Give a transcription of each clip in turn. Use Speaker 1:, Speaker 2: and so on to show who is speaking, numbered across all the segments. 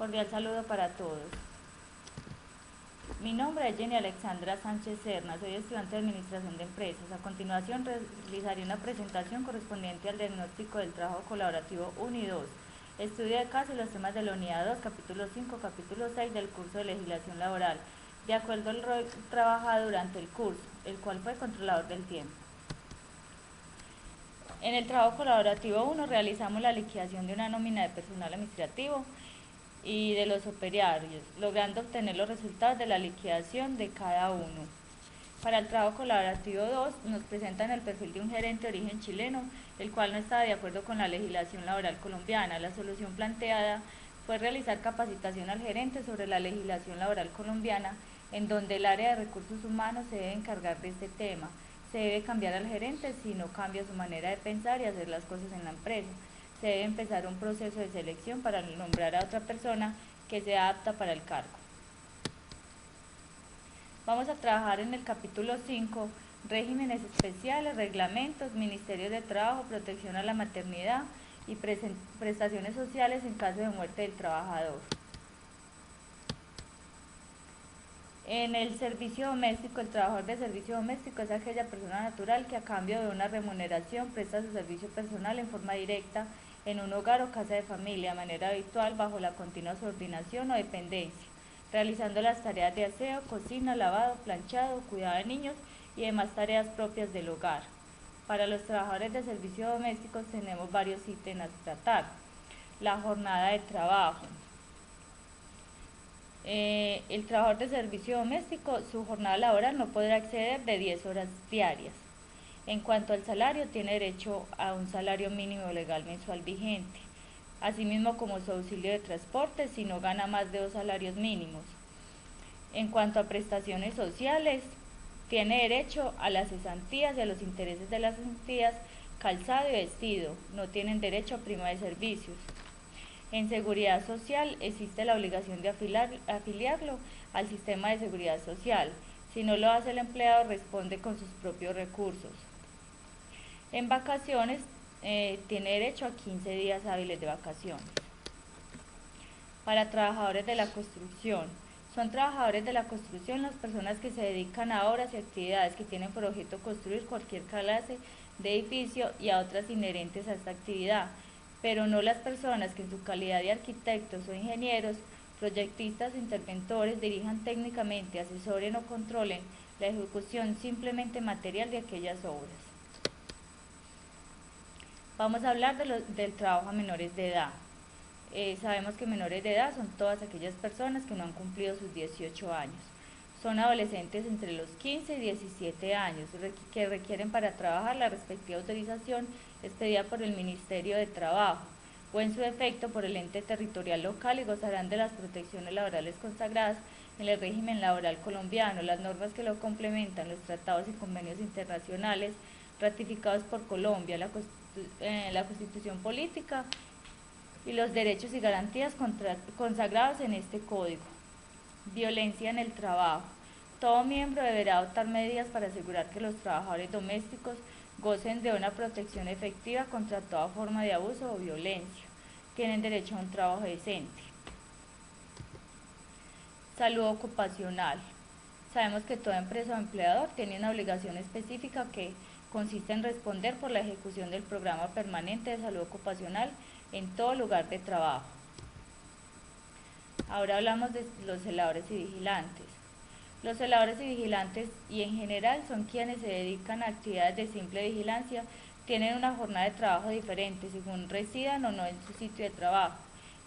Speaker 1: Cordial saludo para todos. Mi nombre es Jenny Alexandra Sánchez Serna, soy estudiante de Administración de Empresas. A continuación realizaré una presentación correspondiente al diagnóstico del trabajo colaborativo 1 y 2, estudio de caso y los temas de la unidad 2, capítulo 5, capítulo 6 del curso de legislación laboral, de acuerdo al rol trabajado durante el curso, el cual fue controlador del tiempo. En el trabajo colaborativo 1 realizamos la liquidación de una nómina de personal administrativo y de los operarios, logrando obtener los resultados de la liquidación de cada uno. Para el trabajo colaborativo 2 nos presentan el perfil de un gerente de origen chileno, el cual no está de acuerdo con la legislación laboral colombiana. La solución planteada fue realizar capacitación al gerente sobre la legislación laboral colombiana, en donde el área de recursos humanos se debe encargar de este tema. Se debe cambiar al gerente si no cambia su manera de pensar y hacer las cosas en la empresa. Se debe empezar un proceso de selección para nombrar a otra persona que sea apta para el cargo. Vamos a trabajar en el capítulo 5, regímenes especiales, reglamentos, Ministerio de Trabajo, protección a la maternidad y prestaciones sociales en caso de muerte del trabajador. En el servicio doméstico, el trabajador de servicio doméstico es aquella persona natural que a cambio de una remuneración presta su servicio personal en forma directa en un hogar o casa de familia, de manera habitual bajo la continua subordinación o dependencia, realizando las tareas de aseo, cocina, lavado, planchado, cuidado de niños y demás tareas propias del hogar. Para los trabajadores de servicio doméstico tenemos varios ítems a tratar. La jornada de trabajo. El trabajador de servicio doméstico, su jornada laboral no podrá exceder de 10 horas diarias. En cuanto al salario, tiene derecho a un salario mínimo legal mensual vigente, asimismo como su auxilio de transporte si no gana más de 2 salarios mínimos. En cuanto a prestaciones sociales, tiene derecho a las cesantías y a los intereses de las cesantías, calzado y vestido, no tienen derecho a prima de servicios. En seguridad social existe la obligación de afiliarlo al sistema de seguridad social. Si no lo hace el empleado, responde con sus propios recursos. En vacaciones tiene derecho a 15 días hábiles de vacaciones. Para trabajadores de la construcción. Son trabajadores de la construcción las personas que se dedican a obras y actividades que tienen por objeto construir cualquier clase de edificio y a otras inherentes a esta actividad, pero no las personas que en su calidad de arquitectos o ingenieros, proyectistas o interventores dirijan técnicamente, asesoren o controlen la ejecución simplemente material de aquellas obras. Vamos a hablar del trabajo a menores de edad. Sabemos que menores de edad son todas aquellas personas que no han cumplido sus 18 años. Son adolescentes entre los 15 y 17 años que requieren para trabajar la respectiva autorización expedida por el Ministerio de Trabajo o en su defecto por el ente territorial local y gozarán de las protecciones laborales consagradas en el régimen laboral colombiano, las normas que lo complementan, los tratados y convenios internacionales ratificados por Colombia, la Constitución Política y los derechos y garantías consagrados en este código. Violencia en el trabajo. Todo miembro deberá adoptar medidas para asegurar que los trabajadores domésticos gocen de una protección efectiva contra toda forma de abuso o violencia. Tienen derecho a un trabajo decente. Salud ocupacional. Sabemos que toda empresa o empleador tiene una obligación específica que consiste en responder por la ejecución del programa permanente de salud ocupacional en todo lugar de trabajo. Ahora hablamos de los celadores y vigilantes. Los celadores y vigilantes y en general son quienes se dedican a actividades de simple vigilancia, tienen una jornada de trabajo diferente según residan o no en su sitio de trabajo.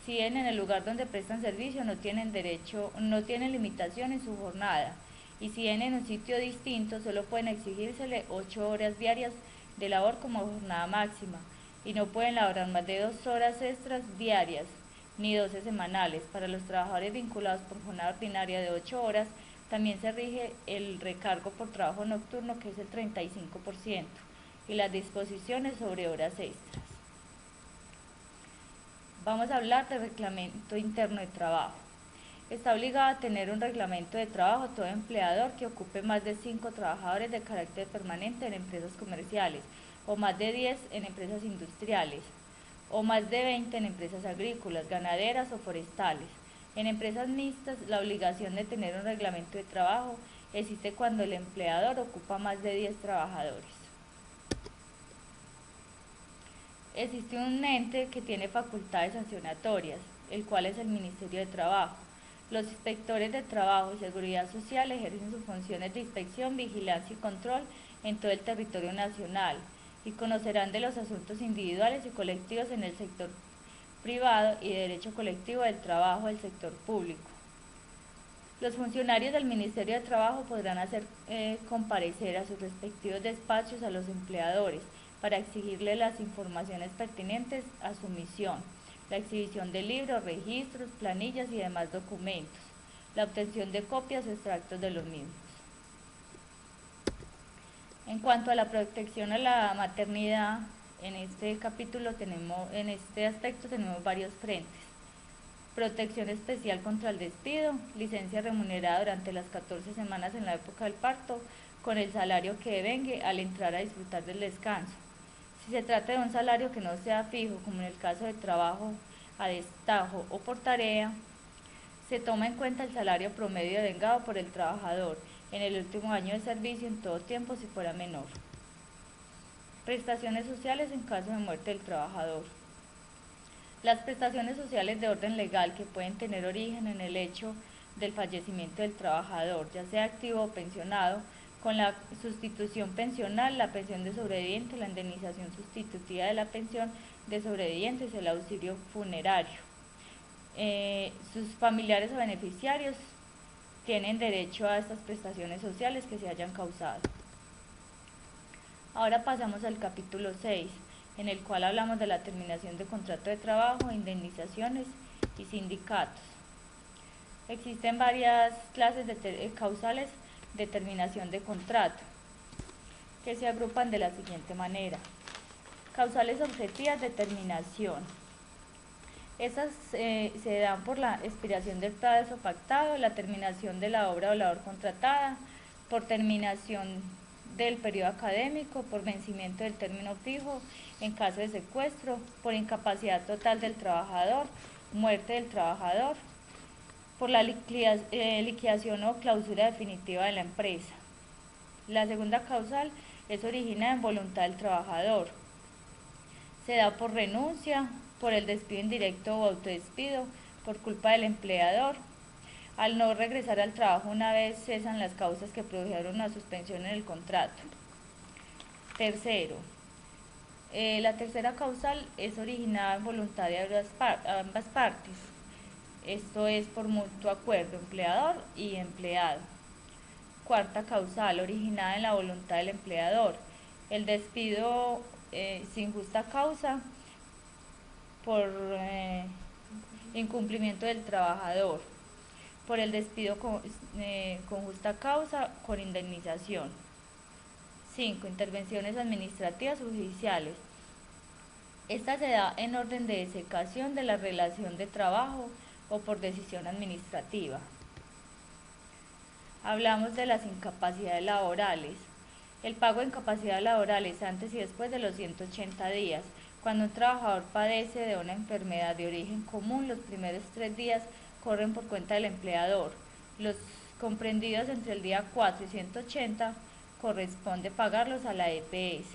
Speaker 1: Si bien en el lugar donde prestan servicio no tienen limitación en su jornada, y si bien en un sitio distinto solo pueden exigírsele 8 horas diarias de labor como jornada máxima, y no pueden laborar más de 2 horas extras diarias, ni 12 semanales. Para los trabajadores vinculados por jornada ordinaria de 8 horas, también se rige el recargo por trabajo nocturno, que es el 35%, y las disposiciones sobre horas extras. Vamos a hablar del reglamento interno de trabajo. Está obligado a tener un reglamento de trabajo todo empleador que ocupe más de 5 trabajadores de carácter permanente en empresas comerciales o más de 10 en empresas industriales. o más de 20 en empresas agrícolas, ganaderas o forestales. En empresas mixtas, la obligación de tener un reglamento de trabajo existe cuando el empleador ocupa más de 10 trabajadores. Existe un ente que tiene facultades sancionatorias, el cual es el Ministerio de Trabajo. Los inspectores de trabajo y seguridad social ejercen sus funciones de inspección, vigilancia y control en todo el territorio nacional y conocerán de los asuntos individuales y colectivos en el sector privado y de derecho colectivo del trabajo del sector público. Los funcionarios del Ministerio de Trabajo podrán hacer comparecer a sus respectivos despachos a los empleadores para exigirle las informaciones pertinentes a su misión, la exhibición de libros, registros, planillas y demás documentos, la obtención de copias o extractos de los mismos. En cuanto a la protección a la maternidad, en este aspecto tenemos varios frentes. Protección especial contra el despido, licencia remunerada durante las 14 semanas en la época del parto, con el salario que devengue al entrar a disfrutar del descanso. Si se trata de un salario que no sea fijo, como en el caso de trabajo a destajo o por tarea, se toma en cuenta el salario promedio devengado por el trabajador en el último año de servicio en todo tiempo si fuera menor. Prestaciones sociales en caso de muerte del trabajador. Las prestaciones sociales de orden legal que pueden tener origen en el hecho del fallecimiento del trabajador, ya sea activo o pensionado, con la sustitución pensional, la pensión de sobreviviente, la indemnización sustitutiva de la pensión de sobrevivientes y el auxilio funerario. Sus familiares o beneficiarios tienen derecho a estas prestaciones sociales que se hayan causado. Ahora pasamos al capítulo 6, en el cual hablamos de la terminación de contrato de trabajo, indemnizaciones y sindicatos. Existen varias clases de causales de terminación de contrato, que se agrupan de la siguiente manera. Causales objetivas de terminación. Estas se dan por la expiración del plazo pactado, la terminación de la obra o labor contratada, por terminación del periodo académico, por vencimiento del término fijo en caso de secuestro, por incapacidad total del trabajador, muerte del trabajador, por la liquidación o clausura definitiva de la empresa. La segunda causal es originada en voluntad del trabajador. Se da por renuncia, por el despido indirecto o autodespido, por culpa del empleador, al no regresar al trabajo una vez cesan las causas que produjeron la suspensión en el contrato. Tercero, la tercera causal es originada en voluntad de ambas partes. Esto es por mutuo acuerdo, empleador y empleado. Cuarta causal, originada en la voluntad del empleador. El despido sin justa causa por incumplimiento del trabajador. Por el despido con justa causa, con indemnización. 5. Intervenciones administrativas o judiciales. Esta se da en orden de desecación de la relación de trabajo o por decisión administrativa. Hablamos de las incapacidades laborales. El pago de incapacidades laborales antes y después de los 180 días. Cuando un trabajador padece de una enfermedad de origen común, los primeros 3 días corren por cuenta del empleador. Los comprendidos entre el día 4 y 180 corresponde pagarlos a la EPS.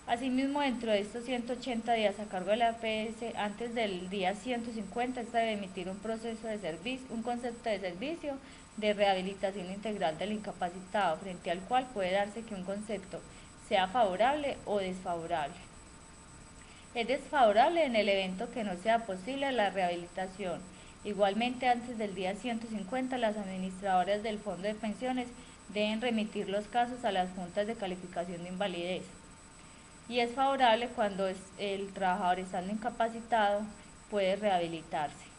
Speaker 1: Asimismo, dentro de estos 180 días a cargo de la EPS, antes del día 150, esta debe emitir un concepto de servicio de rehabilitación integral del incapacitado, frente al cual puede darse que un concepto sea favorable o desfavorable. Es desfavorable en el evento que no sea posible la rehabilitación. Igualmente, antes del día 150, las administradoras del Fondo de Pensiones deben remitir los casos a las juntas de calificación de invalidez. Y es favorable cuando el trabajador, estando incapacitado, puede rehabilitarse.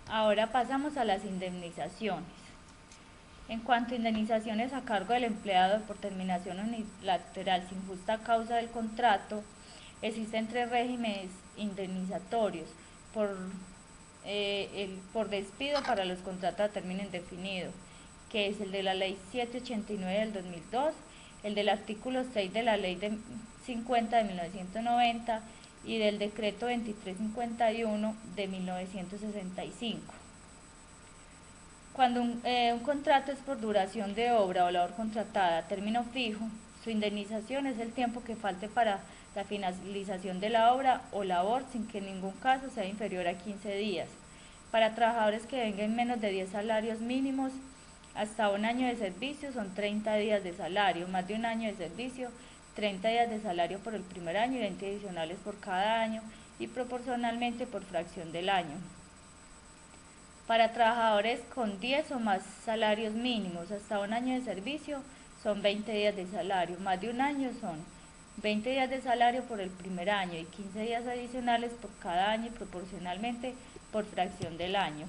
Speaker 1: Ahora pasamos a las indemnizaciones. En cuanto a indemnizaciones a cargo del empleado por terminación unilateral sin justa causa del contrato, existen 3 regímenes indemnizatorios: por despido para los contratos a término indefinido, que es el de la Ley 789 del 2002, el del artículo 6 de la Ley de 50 de 1990 y del Decreto 2351 de 1965. Cuando un contrato es por duración de obra o labor contratada a término fijo, su indemnización es el tiempo que falte para la finalización de la obra o labor sin que en ningún caso sea inferior a 15 días. Para trabajadores que vengan menos de 10 salarios mínimos, hasta un año de servicio son 30 días de salario, más de un año de servicio, 30 días de salario por el primer año y 20 adicionales por cada año y proporcionalmente por fracción del año. Para trabajadores con 10 o más salarios mínimos hasta un año de servicio son 20 días de salario, más de un año son 20 días de salario por el primer año y 15 días adicionales por cada año y proporcionalmente por fracción del año.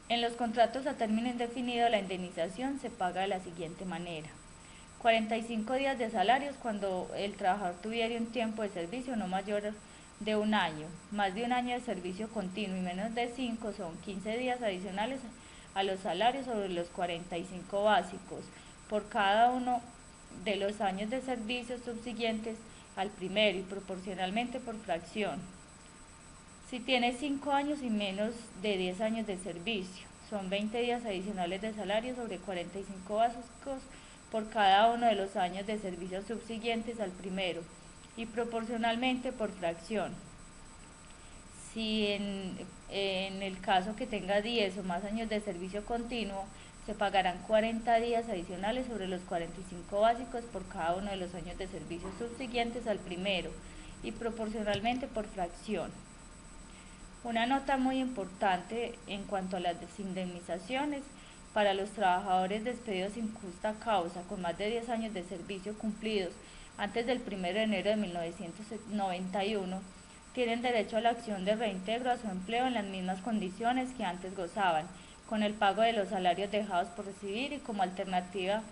Speaker 1: En los contratos a término indefinido la indemnización se paga de la siguiente manera: 45 días de salarios cuando el trabajador tuviera un tiempo de servicio no mayor de un año, más de un año de servicio continuo y menos de 5 son 15 días adicionales a los salarios sobre los 45 básicos por cada uno de los años de servicio subsiguientes al primero y proporcionalmente por fracción. Si tiene 5 años y menos de 10 años de servicio, son 20 días adicionales de salario sobre 45 básicos por cada uno de los años de servicio subsiguientes al primero y proporcionalmente por fracción. Si en el caso que tenga 10 o más años de servicio continuo, se pagarán 40 días adicionales sobre los 45 básicos por cada uno de los años de servicio subsiguientes al primero y proporcionalmente por fracción. Una nota muy importante en cuanto a las indemnizaciones para los trabajadores despedidos sin justa causa con más de 10 años de servicio cumplidos antes del 1 de enero de 1991 tienen derecho a la acción de reintegro a su empleo en las mismas condiciones que antes gozaban, con el pago de los salarios dejados por recibir y como alternativa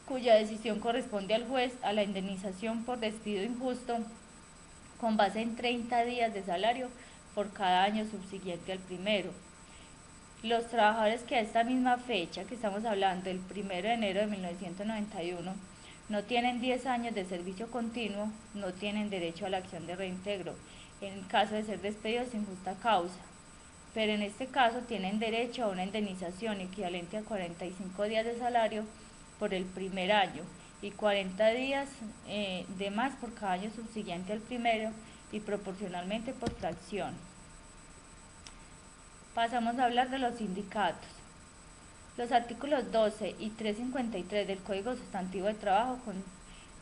Speaker 1: cuya decisión corresponde al juez a la indemnización por despido injusto con base en 30 días de salario por cada año subsiguiente al primero. Los trabajadores que a esta misma fecha, que estamos hablando, el 1 de enero de 1991, no tienen 10 años de servicio continuo, no tienen derecho a la acción de reintegro, en caso de ser despedidos sin justa causa. Pero en este caso tienen derecho a una indemnización equivalente a 45 días de salario por el primer año y 40 días de más por cada año subsiguiente al primero y proporcionalmente por fracción. Pasamos a hablar de los sindicatos. Los artículos 12 y 353 del Código Sustantivo de Trabajo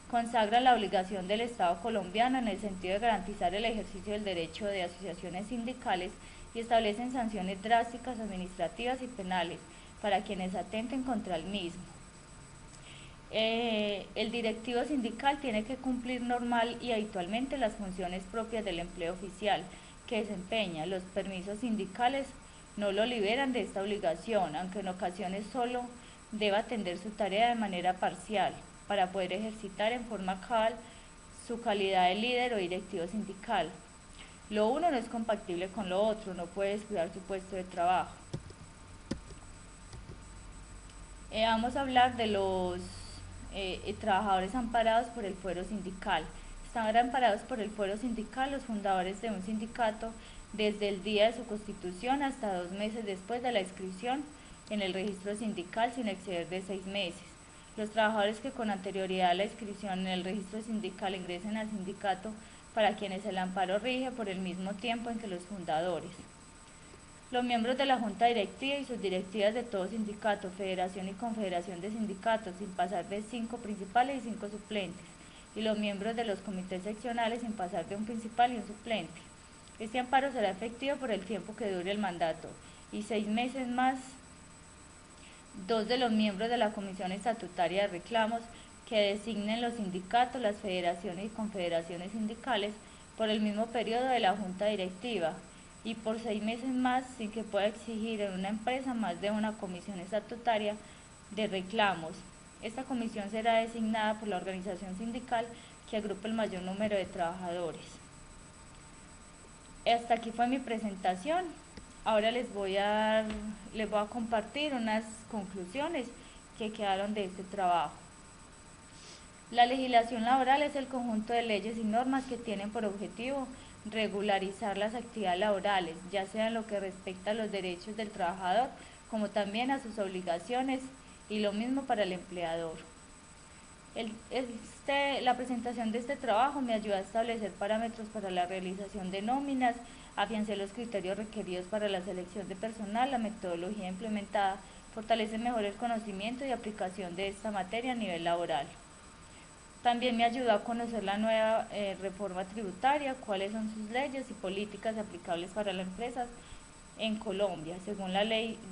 Speaker 1: consagran la obligación del Estado colombiano en el sentido de garantizar el ejercicio del derecho de asociaciones sindicales y establecen sanciones drásticas administrativas y penales para quienes atenten contra el mismo. El directivo sindical tiene que cumplir normal y habitualmente las funciones propias del empleo oficial que desempeña. Los permisos sindicales no lo liberan de esta obligación, aunque en ocasiones solo deba atender su tarea de manera parcial para poder ejercitar en forma cabal su calidad de líder o directivo sindical. Lo uno no es compatible con lo otro, no puede descuidar su puesto de trabajo. Vamos a hablar de los trabajadores amparados por el fuero sindical. Están amparados por el fuero sindical los fundadores de un sindicato desde el día de su constitución hasta 2 meses después de la inscripción en el registro sindical sin exceder de 6 meses. Los trabajadores que con anterioridad a la inscripción en el registro sindical ingresen al sindicato para quienes el amparo rige por el mismo tiempo en que los fundadores. Los miembros de la Junta Directiva y sus directivas de todo sindicato, federación y confederación de sindicatos, sin pasar de 5 principales y 5 suplentes, y los miembros de los comités seccionales sin pasar de un principal y un suplente. Este amparo será efectivo por el tiempo que dure el mandato y 6 meses más 2 de los miembros de la Comisión Estatutaria de Reclamos que designen los sindicatos, las federaciones y confederaciones sindicales por el mismo periodo de la Junta Directiva y por 6 meses más sin que pueda exigir en una empresa más de una comisión estatutaria de reclamos. Esta comisión será designada por la organización sindical que agrupe el mayor número de trabajadores. Hasta aquí fue mi presentación. Ahora les voy a compartir unas conclusiones que quedaron de este trabajo. La legislación laboral es el conjunto de leyes y normas que tienen por objetivo regularizar las actividades laborales, ya sea en lo que respecta a los derechos del trabajador, como también a sus obligaciones, y lo mismo para el empleador. La presentación de este trabajo me ayuda a establecer parámetros para la realización de nóminas, afiancé los criterios requeridos para la selección de personal, la metodología implementada, fortalece mejor el conocimiento y aplicación de esta materia a nivel laboral. También me ayudó a conocer la nueva reforma tributaria, cuáles son sus leyes y políticas aplicables para las empresas en Colombia, según la ley